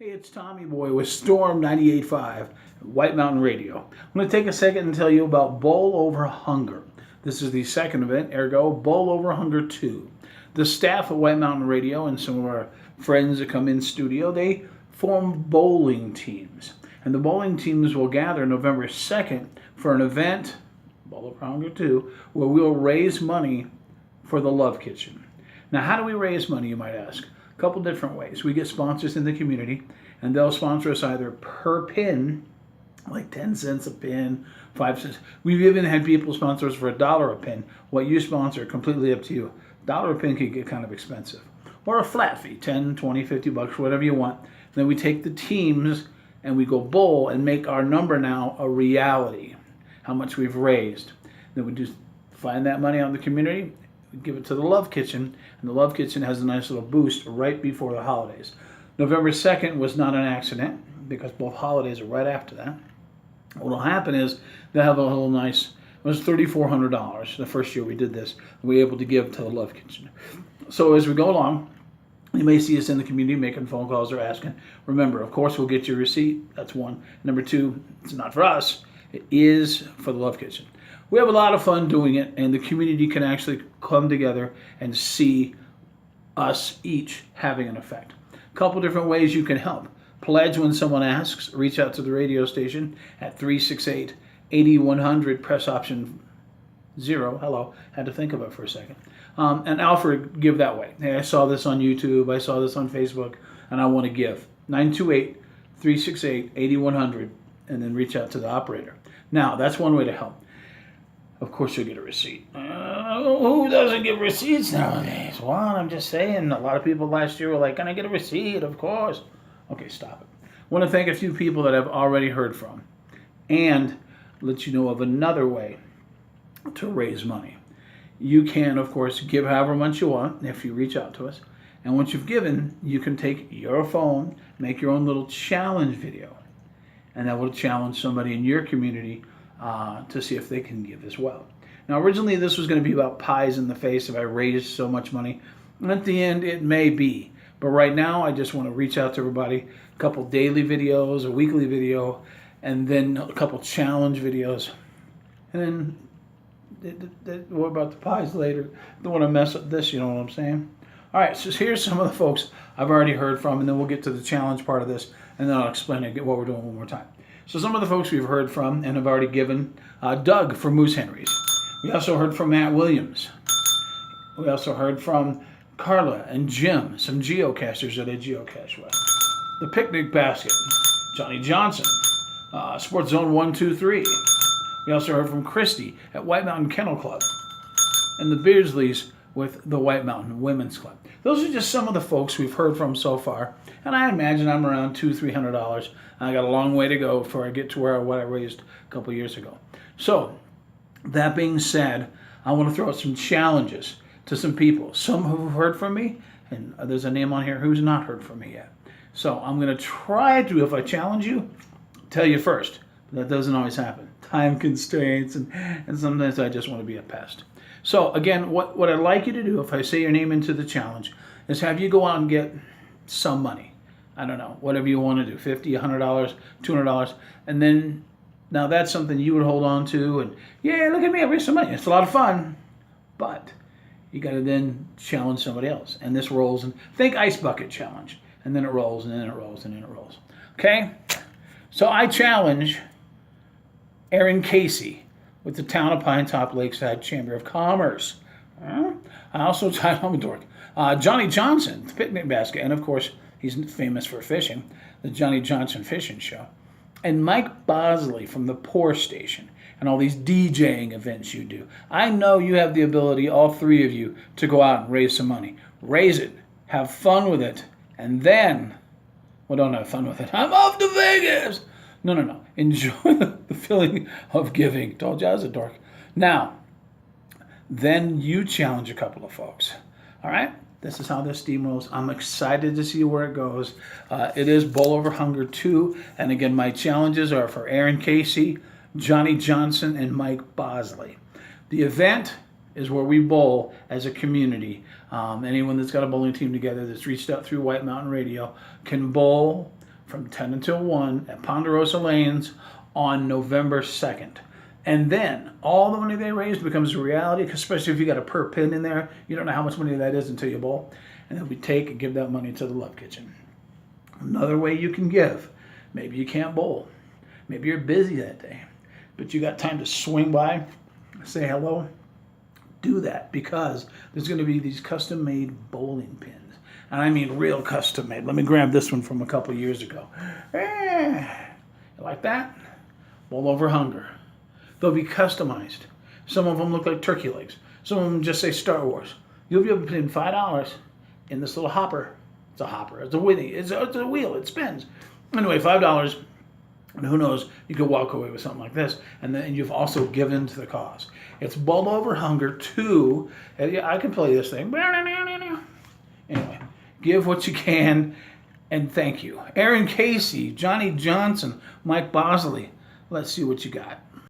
Hey, it's Tommy Boy with Storm 98.5, White Mountain Radio. I'm going to take a second and tell you about Bowl Over Hunger. This is the second event, ergo Bowl Over Hunger 2. The staff at White Mountain Radio and some of our friends that come in studio, they form bowling teams. And the bowling teams will gather November 2nd for an event, Bowl Over Hunger 2, where we'll raise money for the Love Kitchen. Now, how do we raise money, you might ask? A couple different ways. We get sponsors in the community, and they'll sponsor us either per pin, like 10 cents a pin, 5 cents. We've even had people sponsor us for $1 a pin. What you sponsor, completely up to you. $1 a pin can get kind of expensive. Or a flat fee, 10, 20, 50 bucks, whatever you want. Then we take the teams and we go bowl and make our number now a reality, how much we've raised. Then we just find that money out in the community, give it to the Love Kitchen, and the Love Kitchen has a nice little boost right before the holidays. November 2nd was not an accident because both holidays are right after that. What will happen is they'll have a little nice, it was $3,400 the first year we did this, we were able to give to the Love Kitchen. So as we go along, you may see us in the community making phone calls or asking. Remember, of course, we'll get your receipt. That's one. Number two, it's not for us. It is for the Love Kitchen. We have a lot of fun doing it, and the community can actually come together and see us each having an effect. A couple different ways you can help. Pledge when someone asks. Reach out to the radio station at 368-8100, press option 0. Hello, had to think of it for a second. And Alfred, give that way. Hey, I saw this on YouTube, I saw this on Facebook, and I want to give. 928-368-8100, and then reach out to the operator. Now, that's one way to help. Of course you'll get a receipt. Who doesn't get receipts nowadays? Well, I'm just saying, a lot of people last year were like, can I get a receipt? Of course. Okay, stop it. I want to thank a few people that I've already heard from and let you know of another way to raise money. You can, of course, give however much you want if you reach out to us. And once you've given, you can take your phone, make your own little challenge video. And that will challenge somebody in your community to see if they can give as well. Now, originally this was going to be about pies in the face if I raised so much money. And at the end, it may be. But right now, I just want to reach out to everybody. A couple daily videos, a weekly video, and then a couple challenge videos. And then, what about the pies later? Don't want to mess up this, you know what I'm saying? All right, so here's some of the folks I've already heard from, and then we'll get to the challenge part of this, and then I'll explain what we're doing one more time. So some of the folks we've heard from and have already given, Doug from Moose Henry's. We also heard from Matt Williams. We also heard from Carla and Jim, some geocachers that I geocache with. The Picnic Basket, Johnny Johnson, Sports Zone 123. We also heard from Christy at White Mountain Kennel Club and the Beardsleys with the White Mountain Women's Club. Those are just some of the folks we've heard from so far, and I imagine I'm around $200-300. I got a long way to go before I get to what I raised a couple years ago. So, that being said, I want to throw out some challenges to some people. Some who've heard from me, and there's a name on here who's not heard from me yet. So I'm going to try to, if I challenge you, tell you first. But that doesn't always happen. Time constraints, and sometimes I just want to be a pest. So again, what I'd like you to do, if I say your name into the challenge, is have you go out and get some money. I don't know, whatever you want to do, $50, $100, $200, and then now that's something you would hold on to, and yeah, look at me, I raised some money. It's a lot of fun, but you got to then challenge somebody else, and this rolls. And think ice bucket challenge, and then it rolls, and then it rolls, and then it rolls. Okay, so I challenge Aaron Casey with the Town of Pine Top Lakeside Chamber of Commerce. I also I'm a dork. Johnny Johnson, the Picnic Basket, and of course he's famous for fishing, the Johnny Johnson Fishing Show, and Mike Bosley from the Poor Station, and all these DJing events you do. I know you have the ability, all three of you, to go out and raise some money. Raise it, have fun with it, and then, well, don't have fun with it. I'm off to Vegas. No. Enjoy the feeling of giving. Told you I was a dork. Now, then you challenge a couple of folks. All right? This is how this steamrolls. I'm excited to see where it goes. It is Bowl Over Hunger 2. And again, my challenges are for Aaron Casey, Johnny Johnson, and Mike Bosley. The event is where we bowl as a community. Anyone that's got a bowling team together that's reached out through White Mountain Radio can bowl from 10 until 1 at Ponderosa Lanes on November 2nd. And then all the money they raised becomes a reality, especially if you got a per pin in there. You don't know how much money that is until you bowl. And then we take and give that money to the Love Kitchen. Another way you can give, maybe you can't bowl. Maybe you're busy that day, but you got time to swing by, say hello. Do that, because there's going to be these custom-made bowling pins. And I mean real custom-made. Let me grab this one from a couple years ago. You like that? Bowl over hunger. They'll be customized. Some of them look like turkey legs. Some of them just say Star Wars. You'll be able to put in $5 in this little hopper. It's a hopper. It's a wheel. It spins. Anyway, $5. And who knows, you could walk away with something like this. And then you've also given to the cause. It's Bowl Over Hunger 2. I can play this thing. Anyway, give what you can, and thank you. Aaron Casey, Johnny Johnson, Mike Bosley. Let's see what you got.